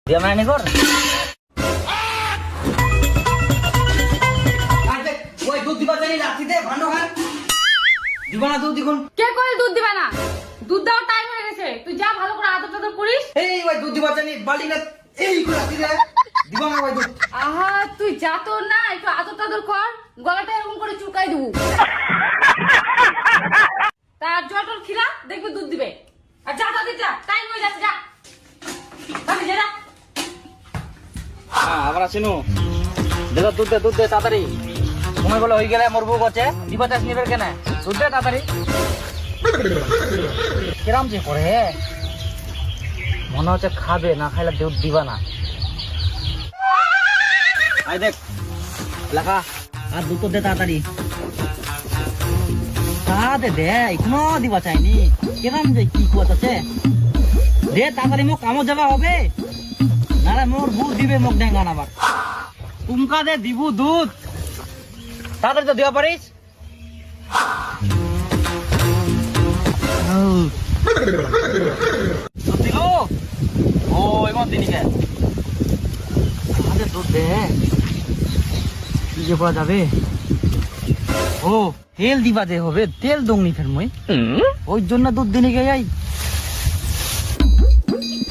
দিয়া মানে কর আরে ওই দুধ দিবা জানি রাতে ভান্ডো খান দিবা না দুধ দিগুন কে কই দুধ দিবা না? দুধ দেওয়ার টাইম হয়ে গেছে, তুই যা ভালো করে আদর টাদর করিস। এই ওই দুধ দিবা জানি বালি না এই করে রাতে দিবা না ওই দুধ আহা তুই যা তোর না একটু আদর টাদর কর, গলাটা এরকম করে চুলকাই দেবো। তার জটল খিলা দেখবি দুধ দিবে। আর যা দাদি যা, টাইম হয়ে যাচ্ছে, যা দাদি যা। হ্যাঁ আবার আসিনু দেখো দুধ দে তাড়াতাড়ি সময় বলে হয়ে গেলে মোর বউ করছে দিবা চাষ নিবে কেন দুধ দে তাড়াতাড়ি কিরাম যে করে মনে হচ্ছে খাবে না খাইলে দুধ দিবা না আই দেখ লেখা আর দুধ দে তাড়াতাড়ি তাড়াতে দে এখনো দিবা চাইনি কিরাম যে কি করতেছে দে তাড়াতাড়ি মোক কামত যাবা হবে নারে মোর বউ দিবে মোক ডেঙ্গা নাবার তুমকা দে দিবু দুধ তাড়াতাড়ি তো দেওয়া পারিস দুধ দিল ও এমন দিনিকে আমাদের দুধ দে কি যে করা যাবে ও তেল দিবা দে হবে তেল দংনি ফের মই ওই জন্য দুধ দিনে গে যাই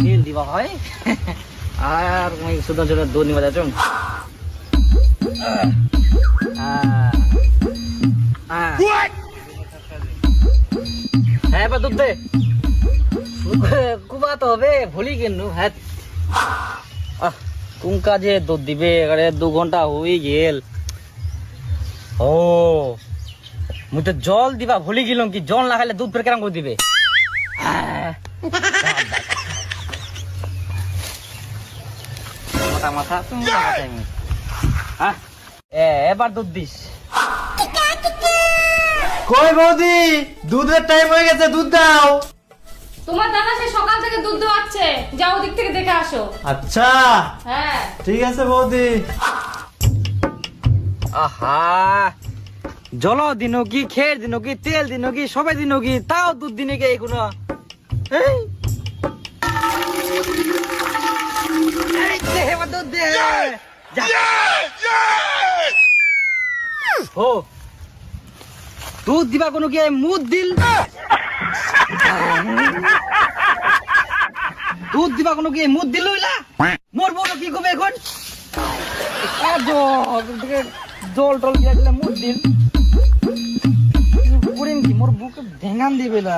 তেল দিবা হয় আর মই সুদা সুদা দুধ নিবা যাচ্ছ হ্যাঁ এবার দুধ দে কুবা তো হবে ভুলি কেন হ্যাঁ তুমকা যে দুধ দিবে এবারে 2 ঘন্টা হয়ে গেল ও মুই তো জল দিবা ভুলি গেলাম কি জল না খাইলে দুধ ফের কেরাম করে দিবে মোটা মাথা তুমি এবার দুধ দিস কই বৌদি দুধের টাইম হয়ে গেছে দুধ দাও তোমার দাদা সে সকাল থেকে দুধ দোয়াচ্ছে, যাও ওদিক থেকে দেখে আসো। আচ্ছা হ্যাঁ ঠিক আছে বৌদি আহা জল দিন কি খের দিন কি তেল দিন কি সবাই দিন কি তাও দুধ দিনে কে কোনো দুধ দে ও দুধ দিবা কোনো কি মুদ দিল দুধ দিবা কোনো কি মুদ দিল মোর বড় কি কবে এখন জল টল দিয়া দিলে মুদ দিল করিম কি মোর বুকে ভেঙান দিবে না